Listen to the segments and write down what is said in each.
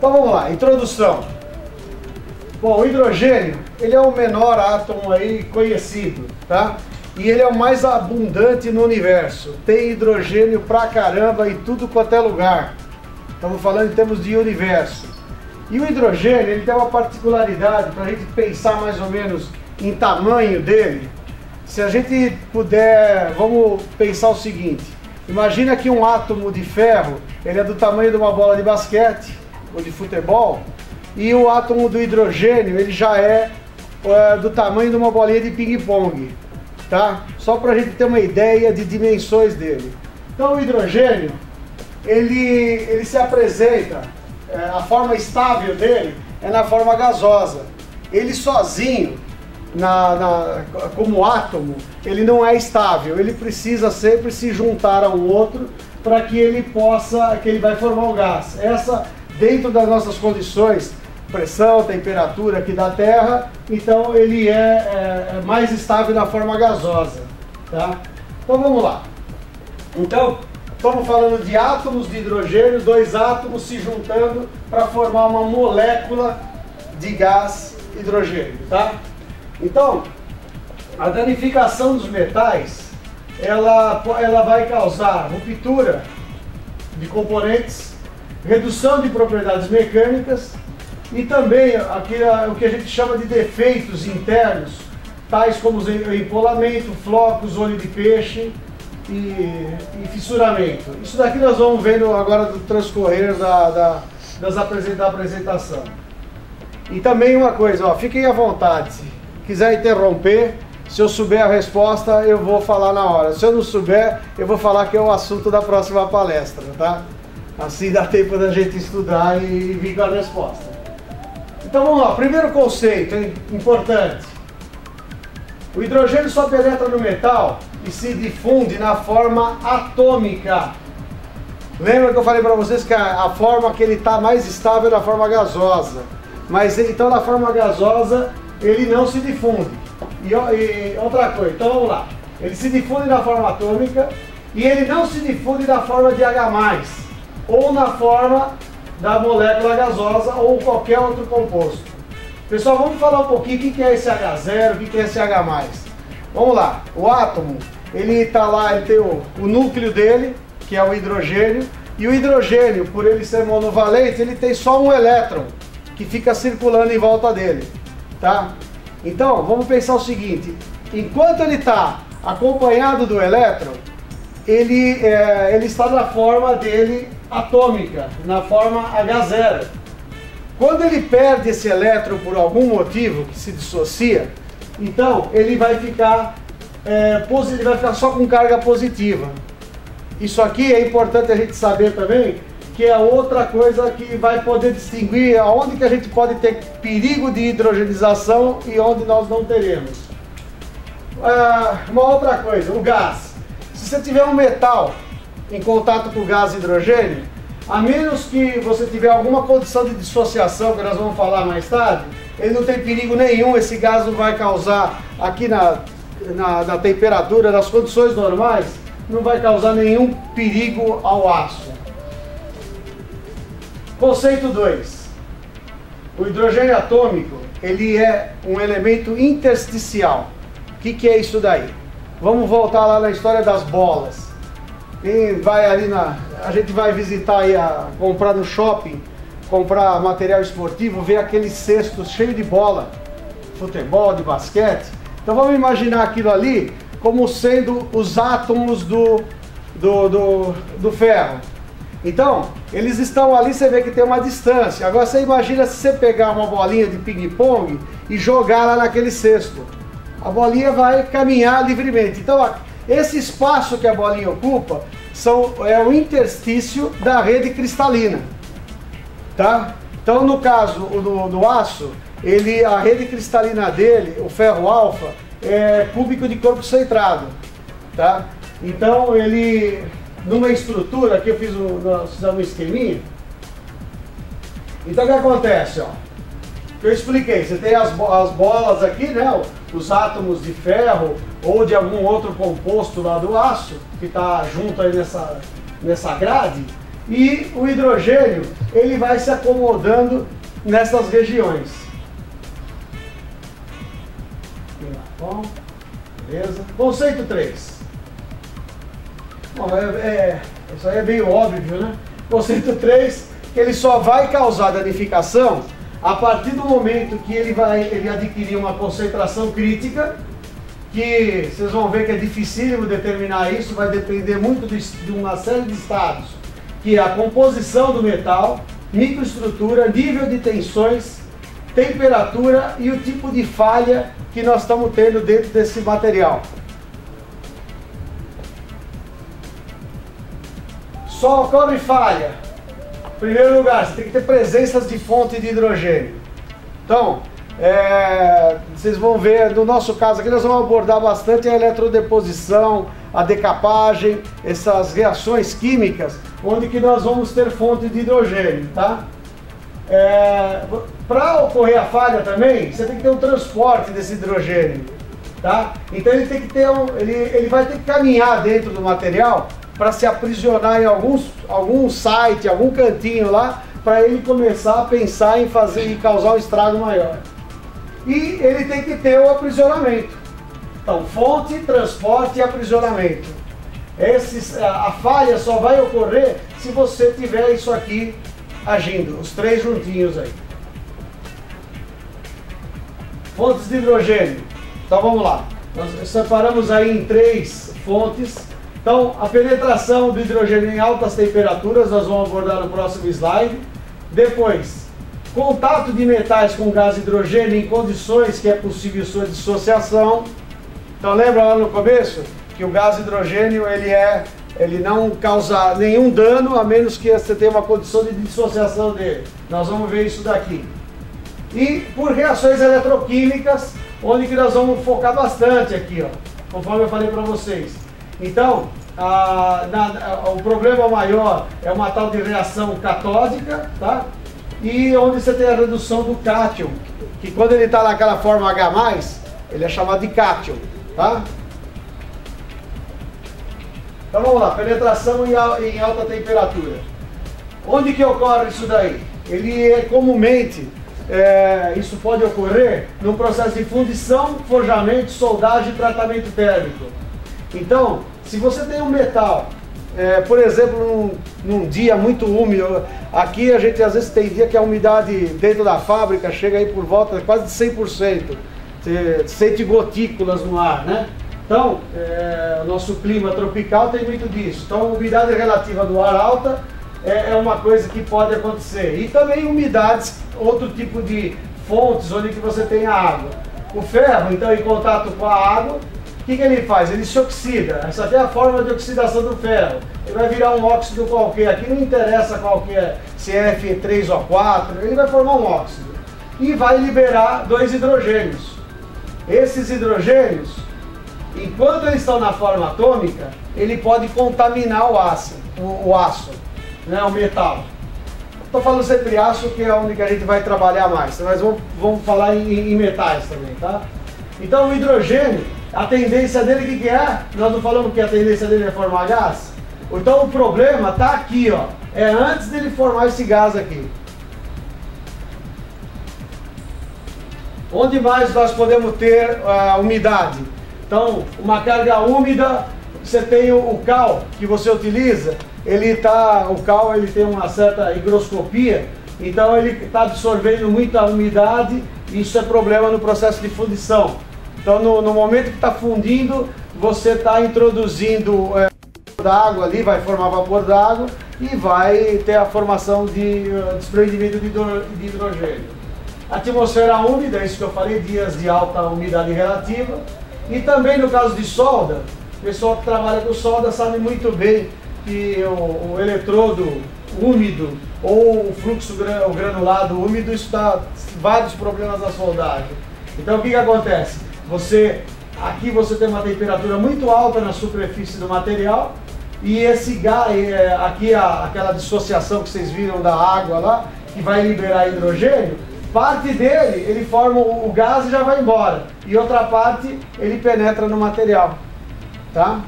Então vamos lá, introdução. Bom, o hidrogênio, ele é o menor átomo aí conhecido, tá? E ele é o mais abundante no universo. Tem hidrogênio pra caramba em tudo quanto é lugar. Estamos falando em termos de universo. E o hidrogênio, ele tem uma particularidade, para a gente pensar mais ou menos em tamanho dele. Se a gente puder, vamos pensar o seguinte. Imagina que um átomo de ferro, ele é do tamanho de uma bola de basquete ou de futebol. E o átomo do hidrogênio, ele já é do tamanho de uma bolinha de ping-pong. Tá? Só para a gente ter uma ideia de dimensões dele. Então o hidrogênio, ele se apresenta, a forma estável dele é na forma gasosa. Ele sozinho, como átomo, ele não é estável. Ele precisa sempre se juntar ao outro para que ele vai formar o gás. Essa, dentro das nossas condições, pressão, temperatura aqui da Terra, então ele é mais estável na forma gasosa, tá? Então vamos lá. Então, estamos falando de átomos de hidrogênio, dois átomos se juntando para formar uma molécula de gás hidrogênio, tá? Então, a danificação dos metais, ela vai causar ruptura de componentes, redução de propriedades mecânicas, e também o que a gente chama de defeitos internos, tais como empolamento, flocos, olho de peixe e fissuramento. Isso daqui nós vamos vendo agora do transcorrer da apresentação. E também uma coisa, fiquem à vontade, se quiser interromper, se eu souber a resposta eu vou falar na hora. Se eu não souber, eu vou falar que é o assunto da próxima palestra, tá? Assim dá tempo da gente estudar e vir com a resposta. Então vamos lá, primeiro conceito, hein? Importante. O hidrogênio só penetra no metal e se difunde na forma atômica. Lembra que eu falei para vocês que a forma que ele está mais estável é na forma gasosa. Mas então na forma gasosa ele não se difunde. E outra coisa, então vamos lá. Ele se difunde na forma atômica e ele não se difunde na forma de H+, ou na forma da molécula gasosa ou qualquer outro composto. Pessoal, vamos falar um pouquinho o que é esse H0, o que é esse H+. Vamos lá, o átomo, ele está lá, ele tem o núcleo dele, que é o hidrogênio, e o hidrogênio, por ele ser monovalente, ele tem só um elétron, que fica circulando em volta dele, tá? Então, vamos pensar o seguinte, enquanto ele está acompanhado do elétron, ele está na forma dele atômica, na forma H0. Quando ele perde esse elétron por algum motivo, que se dissocia, então ele vai ficar só com carga positiva. Isso aqui é importante a gente saber também, que é outra coisa que vai poder distinguir aonde que a gente pode ter perigo de hidrogenização e onde nós não teremos. Uma outra coisa, o gás. Se você tiver um metal em contato com o gás hidrogênio, a menos que você tiver alguma condição de dissociação, que nós vamos falar mais tarde, ele não tem perigo nenhum, esse gás não vai causar, aqui na temperatura, nas condições normais, não vai causar nenhum perigo ao aço. Conceito 2. O hidrogênio atômico, ele é um elemento intersticial. O que é isso daí? Vamos voltar lá na história das bolas. Quem vai ali a gente vai visitar aí, comprar no shopping, comprar material esportivo, ver aqueles cestos cheios de bola, futebol, de basquete. Então vamos imaginar aquilo ali como sendo os átomos do ferro. Então, eles estão ali, você vê que tem uma distância. Agora você imagina se você pegar uma bolinha de ping-pong e jogar lá naquele cesto. A bolinha vai caminhar livremente. Então, esse espaço que a bolinha ocupa é o interstício da rede cristalina, tá? Então, no caso do aço, a rede cristalina dele, o ferro alfa, é cúbico de corpo centrado, tá? Então, ele, numa estrutura, aqui nós fizemos um esqueminha. Então, o que acontece, ó? Eu expliquei, você tem as bolas aqui, né? Os átomos de ferro ou de algum outro composto lá do aço, que está junto aí nessa grade, E o hidrogênio, ele vai se acomodando nessas regiões. Bom, beleza. Conceito 3. Bom, isso aí é meio óbvio, né? Conceito 3, que ele só vai causar danificação a partir do momento que ele adquirir uma concentração crítica, que vocês vão ver que é dificílimo determinar isso, vai depender muito de uma série de estados, que é a composição do metal, microestrutura, nível de tensões, temperatura e o tipo de falha que nós estamos tendo dentro desse material. Só ocorre falha. Em primeiro lugar, você tem que ter presenças de fonte de hidrogênio. Então, vocês vão ver, no nosso caso aqui, nós vamos abordar bastante a eletrodeposição, a decapagem, essas reações químicas, onde que nós vamos ter fonte de hidrogênio, tá? Para ocorrer a falha também, você tem que ter um transporte desse hidrogênio, tá? Então ele tem que ter ele vai ter que caminhar dentro do material para se aprisionar em algum site, algum cantinho lá, para ele começar a pensar em fazer e causar um estrago maior. E ele tem que ter o aprisionamento. Então, fonte, transporte e aprisionamento. A falha só vai ocorrer se você tiver isso aqui agindo, os três juntinhos aí. Fontes de hidrogênio. Então vamos lá. Nós separamos aí em 3 fontes. Então, a penetração do hidrogênio em altas temperaturas, nós vamos abordar no próximo slide. Depois, contato de metais com gás hidrogênio em condições que é possível sua dissociação. Então, lembra lá no começo que o gás hidrogênio ele não causa nenhum dano, a menos que você tenha uma condição de dissociação dele. Nós vamos ver isso daqui. E por reações eletroquímicas, onde que nós vamos focar bastante aqui, ó, conforme eu falei para vocês. Então, o problema maior é uma tal de reação catódica, tá? E onde você tem a redução do cátion, que quando ele está naquela forma H+, ele é chamado de cátion, tá? Então vamos lá, penetração em alta temperatura. Onde que ocorre isso daí? Ele é comumente, isso pode ocorrer no processo de fundição, forjamento, soldagem e tratamento térmico. Então, se você tem um metal, por exemplo, num dia muito úmido, aqui a gente às vezes tem dia que a umidade dentro da fábrica chega aí por volta quase de 100%, você sente gotículas no ar, né? Então, o nosso clima tropical tem muito disso. Então, a umidade relativa do ar alta é uma coisa que pode acontecer. E também umidades, outro tipo de fontes onde que você tem a água. O ferro, então, em contato com a água, o que ele faz? Ele se oxida. Essa aqui é a forma de oxidação do ferro. Ele vai virar um óxido qualquer. Aqui não interessa qual que é, se é Fe3 ou 4, ele vai formar um óxido. E vai liberar 2 hidrogênios. Esses hidrogênios, enquanto eles estão na forma atômica, ele pode contaminar o aço, né, o metal. Estou falando sempre aço, que é onde que a gente vai trabalhar mais, mas vamos falar em metais também, tá? Então o hidrogênio, a tendência dele, o que é? Nós não falamos que a tendência dele é formar gás? Então o problema está aqui, ó, é antes dele formar esse gás aqui. Onde mais nós podemos ter umidade? Então, uma carga úmida, você tem o cal que você utiliza, o cal ele tem uma certa higroscopia, então ele está absorvendo muita umidade, e isso é problema no processo de fundição. Então, no momento que está fundindo, você está introduzindo da água ali, vai formar vapor d'água e vai ter a formação de desprendimento de hidrogênio. Atmosfera úmida, isso que eu falei, dias de alta umidade relativa. E também no caso de solda, o pessoal que trabalha com solda sabe muito bem que o eletrodo úmido ou o fluxo granulado úmido, isso dá vários problemas na soldagem. Então o que acontece? Aqui você tem uma temperatura muito alta na superfície do material e esse gás, aqui aquela dissociação que vocês viram da água lá, que vai liberar hidrogênio, parte dele, ele forma o gás e já vai embora. E outra parte, ele penetra no material. Tá?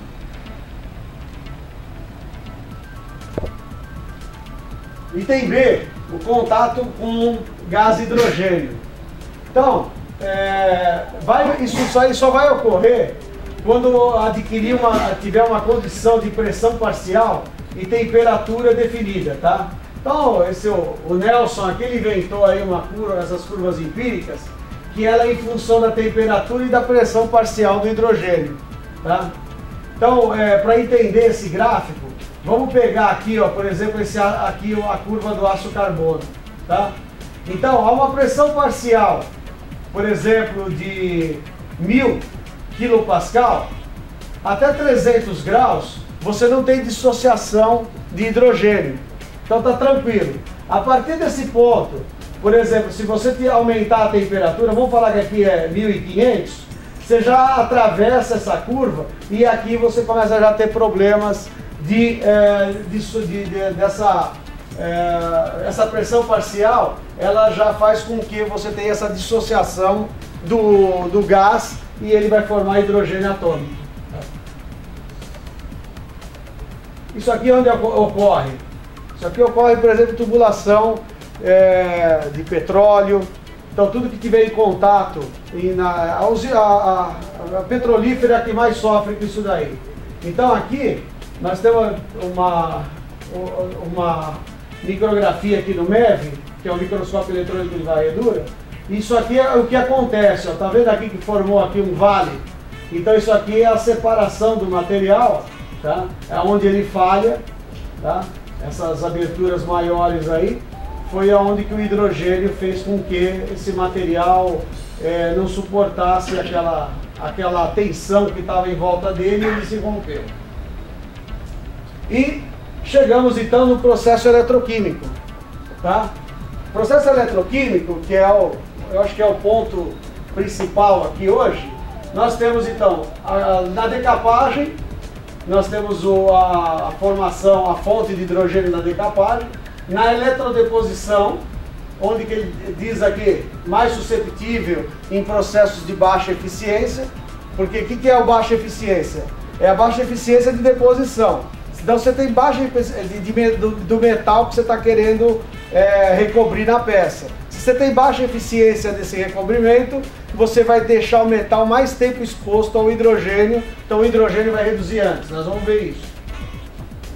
Item B, o contato com gás hidrogênio. Então, isso aí só vai ocorrer quando tiver uma condição de pressão parcial e temperatura definida, tá? Então, o Nelson aqui, ele inventou aí essas curvas empíricas, que ela é em função da temperatura e da pressão parcial do hidrogênio, tá? Então, para entender esse gráfico, vamos pegar aqui, ó, por exemplo, aqui a curva do aço carbono, tá? Então, há uma pressão parcial, por exemplo, de 1000 kPa, até 300 graus, você não tem dissociação de hidrogênio. Então tá tranquilo. A partir desse ponto, por exemplo, se você aumentar a temperatura, vamos falar que aqui é 1500, você já atravessa essa curva e aqui você começa a já ter problemas essa pressão parcial, ela já faz com que você tenha essa dissociação do gás e ele vai formar hidrogênio atômico. Isso aqui é onde ocorre? Isso aqui ocorre, por exemplo, tubulação de petróleo. Então tudo que tiver em contato, a petrolífera é a que mais sofre com isso daí. Então aqui nós temos uma micrografia aqui no MEV, que é o microscópio eletrônico de varredura. Isso aqui é o que acontece, ó, tá vendo aqui que formou aqui um vale? Então isso aqui é a separação do material, tá? É onde ele falha, tá? Essas aberturas maiores aí, foi aonde que o hidrogênio fez com que esse material não suportasse aquela tensão que estava em volta dele e ele se rompeu. E chegamos então no processo eletroquímico, tá? O processo eletroquímico, que eu acho que é o ponto principal aqui hoje, nós temos então, na decapagem, nós temos a formação, a fonte de hidrogênio na decapagem, na eletrodeposição, onde que ele diz aqui, mais susceptível em processos de baixa eficiência, porque o que é a baixa eficiência? É a baixa eficiência de deposição. Então você tem baixa do metal que você está querendo recobrir na peça. Se você tem baixa eficiência desse recobrimento, você vai deixar o metal mais tempo exposto ao hidrogênio, então o hidrogênio vai reduzir antes, nós vamos ver isso.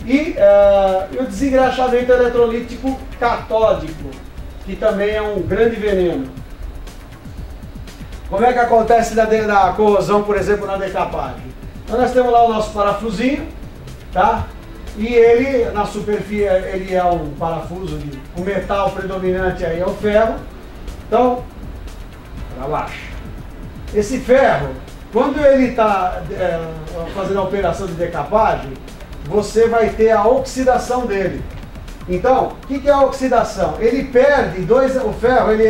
E o desengraxamento eletrolítico catódico, que também é um grande veneno. Como é que acontece na corrosão, por exemplo, na decapagem? Então nós temos lá o nosso parafusinho, tá? E ele, na superfície, ele é um parafuso, o metal predominante aí é o ferro. Então, para baixo. Esse ferro, quando ele está fazendo a operação de decapagem, você vai ter a oxidação dele. Então, o que é a oxidação? Ele perde o ferro, ele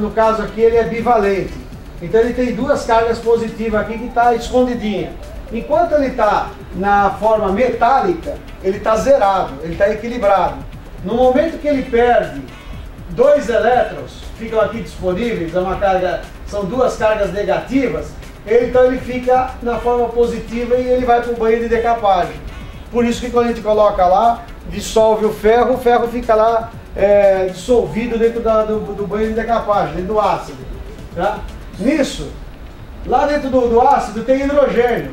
no caso aqui, ele é bivalente. Então ele tem duas cargas positivas aqui que está escondidinha. Enquanto ele está na forma metálica, ele está zerado, ele está equilibrado. No momento que ele perde 2 elétrons, ficam aqui disponíveis, são duas cargas negativas, então ele fica na forma positiva e ele vai para o banho de decapagem. Por isso que quando a gente coloca lá, dissolve o ferro fica lá dissolvido dentro do banho de decapagem, dentro do ácido. Tá? Nisso, lá dentro do ácido tem hidrogênio.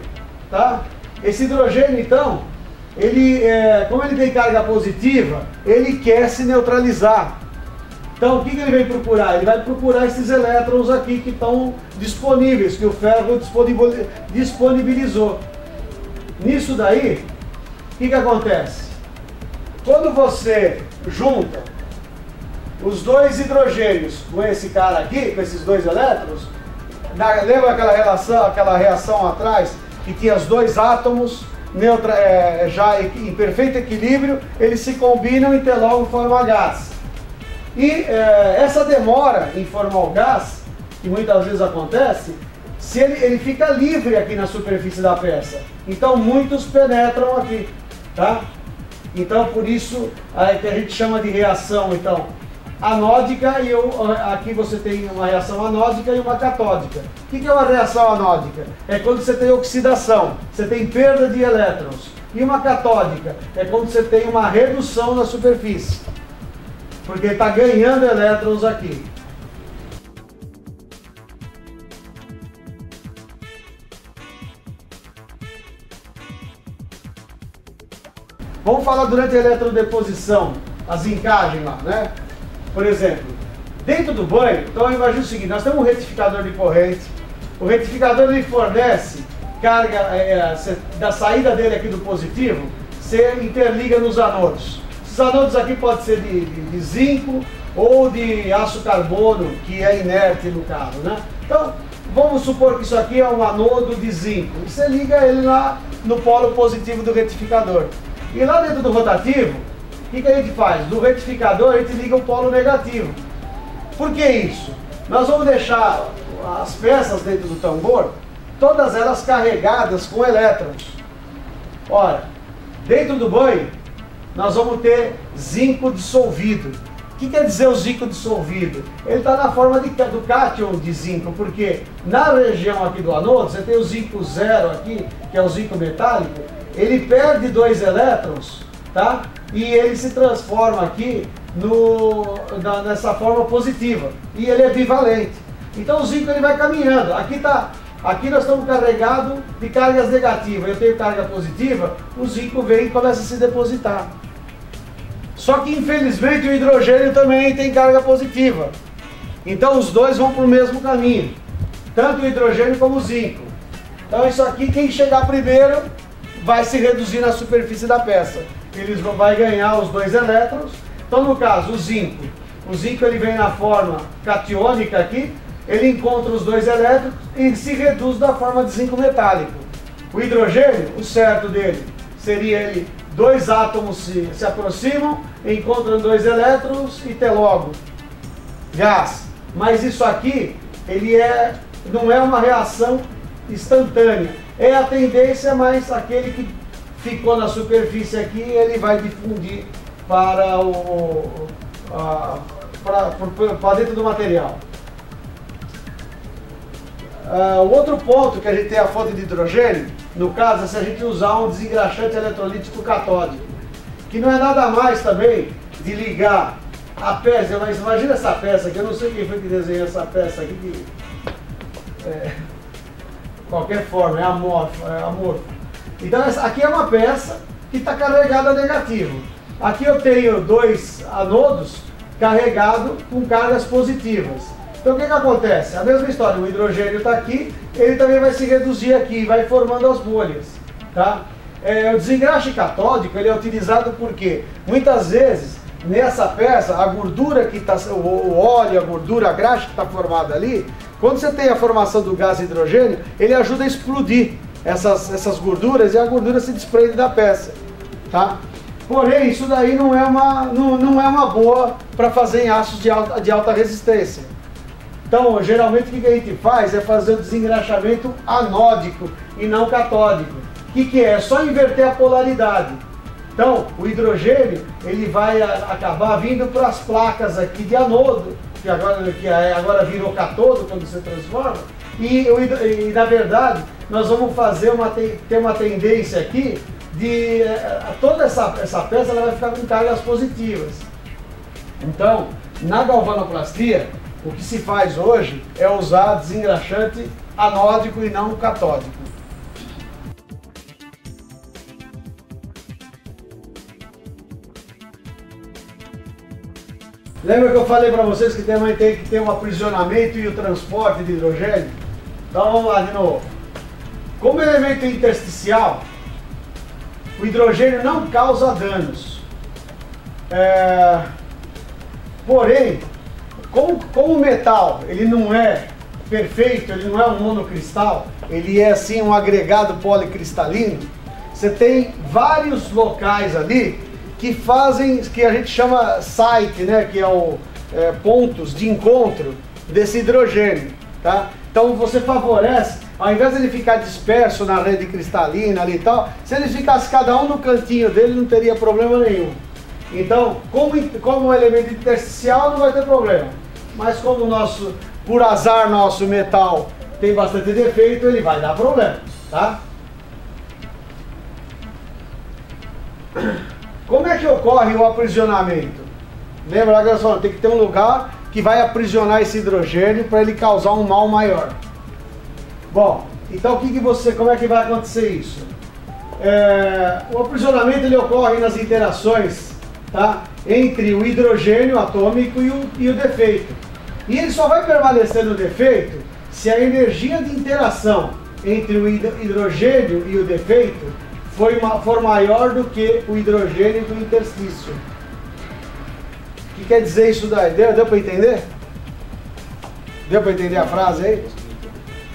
Tá? Esse hidrogênio, então, como ele tem carga positiva, ele quer se neutralizar. Então, o que ele vem procurar? Ele vai procurar esses elétrons aqui que estão disponíveis, que o ferro disponibilizou. Nisso daí, o que acontece? Quando você junta os 2 hidrogênios com esse cara aqui, com esses 2 elétrons, lembra aquela reação atrás, que tinha os 2 átomos já em perfeito equilíbrio, eles se combinam e logo formam gás. E essa demora em formar o gás, que muitas vezes acontece, se ele fica livre aqui na superfície da peça. Então muitos penetram aqui, tá? Então por isso que a gente chama de reação então, anódica, e aqui você tem uma reação anódica e uma catódica. O que é uma reação anódica? É quando você tem oxidação, você tem perda de elétrons. E uma catódica é quando você tem uma redução na superfície, porque está ganhando elétrons aqui. Vamos falar durante a eletrodeposição, a zincagem lá, né? Por exemplo, dentro do banho, então imagina o seguinte, nós temos um retificador de corrente, o retificador ele fornece carga, da saída dele aqui do positivo, você interliga nos anodos. Esses anodos aqui podem ser de zinco ou de aço carbono, que é inerte no carro, né? Então, vamos supor que isso aqui é um anodo de zinco, e você liga ele lá no polo positivo do retificador. E lá dentro do rotativo, o que a gente faz? Do retificador a gente liga o polo negativo. Por que isso? Nós vamos deixar as peças dentro do tambor, todas elas carregadas com elétrons. Ora, dentro do banho, nós vamos ter zinco dissolvido. O que quer dizer o zinco dissolvido? Ele está na forma do cátion de zinco, porque na região aqui do anodo, você tem o zinco zero aqui, que é o zinco metálico, ele perde 2 elétrons, tá? E ele se transforma aqui nessa forma positiva, e ele é bivalente. Então o zinco ele vai caminhando. Aqui nós estamos carregados de cargas negativas, eu tenho carga positiva, o zinco vem e começa a se depositar. Só que infelizmente o hidrogênio também tem carga positiva. Então os dois vão para o mesmo caminho, tanto o hidrogênio como o zinco. Então isso aqui, quem chegar primeiro vai se reduzir na superfície da peça. Eles vão ganhar os 2 elétrons. Então no caso, o zinco ele vem na forma catiônica aqui, ele encontra os 2 elétrons e se reduz da forma de zinco metálico. O hidrogênio, o certo dele seria ele, 2 átomos se aproximam, encontram 2 elétrons e tem logo gás. Mas isso aqui, não é uma reação instantânea. É a tendência, mas aquele que ficou na superfície aqui, ele vai difundir para dentro do material. O outro ponto que a gente tem a fonte de hidrogênio, no caso, é se a gente usar um desengraxante eletrolítico catódico, que não é nada mais também de ligar a peça. Mas imagina essa peça aqui, eu não sei quem foi que desenhou essa peça aqui, qualquer forma, é amorfo. Então aqui é uma peça que está carregada negativo. Aqui eu tenho 2 anodos carregados com cargas positivas. Então o que acontece? A mesma história, o hidrogênio está aqui, ele também vai se reduzir aqui, vai formando as bolhas. Tá? O desengraxe catódico ele é utilizado porque muitas vezes nessa peça, a gordura que está, o óleo, a gordura, a graxa que está formada ali, quando você tem a formação do gás hidrogênio, ele ajuda a explodir essas gorduras e a gordura se desprende da peça, tá? Porém, isso daí não é uma boa para fazer em aços de alta resistência. Então, geralmente o que a gente faz é fazer o desengraxamento anódico e não catódico. O que é? É só inverter a polaridade. Então, o hidrogênio ele vai acabar vindo para as placas aqui de anodo, que agora virou catodo quando se transforma, e na verdade nós vamos ter uma tendência aqui de toda essa peça ela vai ficar com cargas positivas. Então, na galvanoplastia, o que se faz hoje é usar desengraxante anódico e não catódico. Lembra que eu falei para vocês que tem que ter um aprisionamento e o transporte de hidrogênio? Então vamos lá de novo. Como elemento intersticial, o hidrogênio não causa danos. Porém, como o metal ele não é perfeito, ele não é um monocristal, ele é assim um agregado policristalino, você tem vários locais ali que a gente chama site, né, que é pontos de encontro desse hidrogênio, tá? Então você favorece, ao invés de ele ficar disperso na rede cristalina ali e tal, se ele ficasse cada um no cantinho dele não teria problema nenhum. Então, como um elemento intersticial não vai ter problema, mas como por azar nosso metal tem bastante defeito, ele vai dar problema, tá? como é que ocorre o aprisionamento? Lembra lá que nós falamos, tem que ter um lugar que vai aprisionar esse hidrogênio para ele causar um mal maior. Bom, então como é que vai acontecer isso? O aprisionamento ele ocorre nas interações, tá, entre o hidrogênio atômico e o defeito. E ele só vai permanecer no defeito se a energia de interação entre o hidrogênio e o defeito for maior do que o hidrogênio do interstício. O que quer dizer isso daí? Deu para entender? Deu para entender a frase aí?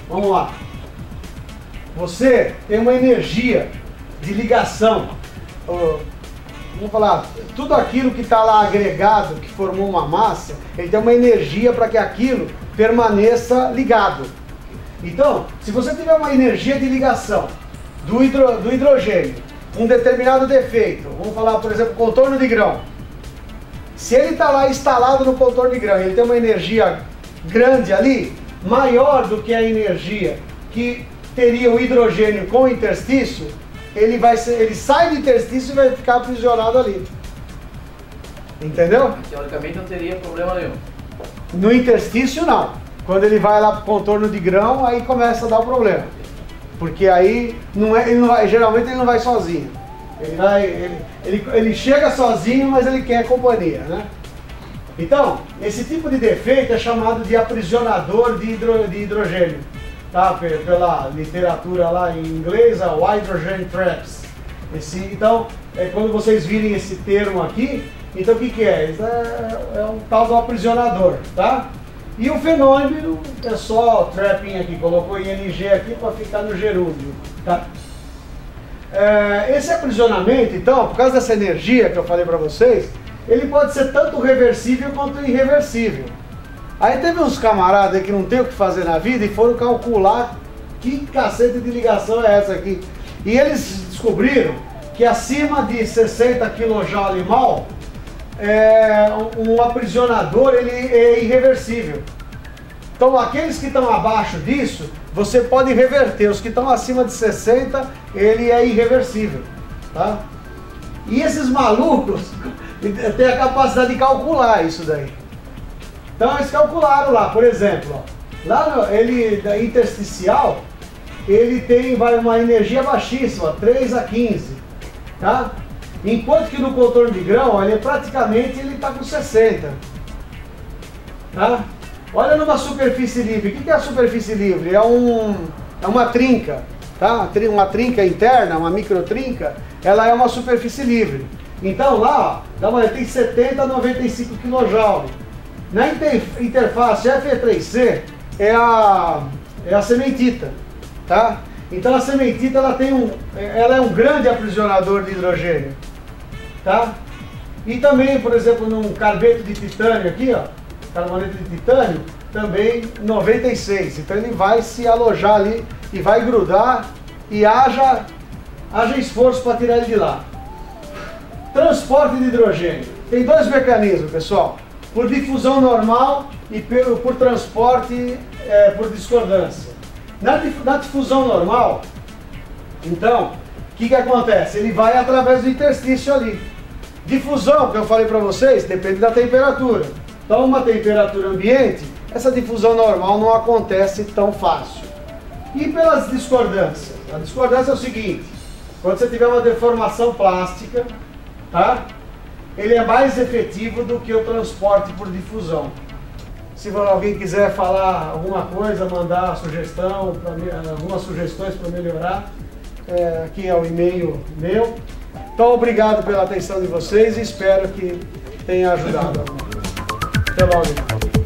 Vamos lá. Você tem uma energia de ligação. Vamos falar, tudo aquilo que está lá agregado, que formou uma massa, ele tem uma energia para que aquilo permaneça ligado. Então, se você tiver uma energia de ligação do hidrogênio, um determinado defeito, vamos falar, por exemplo, contorno de grão. Se ele está lá instalado no contorno de grão, ele tem uma energia grande ali, maior do que a energia que teria o hidrogênio com o interstício, ele sai do interstício e vai ficar aprisionado ali. Entendeu? Teoricamente não teria problema nenhum. No interstício não. Quando ele vai lá para o contorno de grão, aí começa a dar o problema. Porque aí geralmente ele não vai sozinho. Ele chega sozinho, mas ele quer companhia, né? Então, esse tipo de defeito é chamado de aprisionador de hidrogênio. Tá? Pela literatura lá em inglês, o hydrogen traps. Então, quando vocês virem esse termo aqui, então o que é? Isso é um tal do aprisionador, tá? E o fenômeno é só trapping aqui, colocou ING aqui para ficar no gerúndio, tá? Esse aprisionamento, então, por causa dessa energia que eu falei para vocês, ele pode ser tanto reversível quanto irreversível. Aí teve uns camaradas aí que não tem o que fazer na vida e foram calcular que cacete de ligação é essa aqui. E eles descobriram que acima de 60 kJ/mol, um aprisionador ele é irreversível. Então aqueles que estão abaixo disso, você pode reverter. Os que estão acima de 60, ele é irreversível, tá? E esses malucos têm a capacidade de calcular isso daí. Então eles calcularam lá, por exemplo, ó, lá da intersticial, ele tem uma energia baixíssima, 3 a 15, tá? Enquanto que no contorno de grão, ele praticamente está com 60, tá? Olha numa superfície livre. O que é a superfície livre? É uma trinca, tá? Uma trinca interna, uma microtrinca, ela é uma superfície livre. Então lá, ó, tem 70 a 95 kJ. Na interface Fe3C é a cementita, tá? Então a cementita ela é um grande aprisionador de hidrogênio, tá? E também, por exemplo, num carbeto de titânio aqui, ó, carboneto de titânio, também 96. Então ele vai se alojar ali e vai grudar e haja esforço para tirar ele de lá. Transporte de hidrogênio. Tem dois mecanismos, pessoal. Por difusão normal e por transporte por discordância. Na difusão normal, então, o que acontece? Ele vai através do interstício ali. Difusão, que eu falei para vocês, depende da temperatura. Então, uma temperatura ambiente, essa difusão normal não acontece tão fácil. E pelas discordâncias? A discordância é o seguinte: quando você tiver uma deformação plástica, tá? Ele é mais efetivo do que o transporte por difusão. Se alguém quiser falar alguma coisa, mandar sugestão, algumas sugestões para melhorar, aqui é o e-mail meu. Então, obrigado pela atenção de vocês e espero que tenha ajudado. Até logo.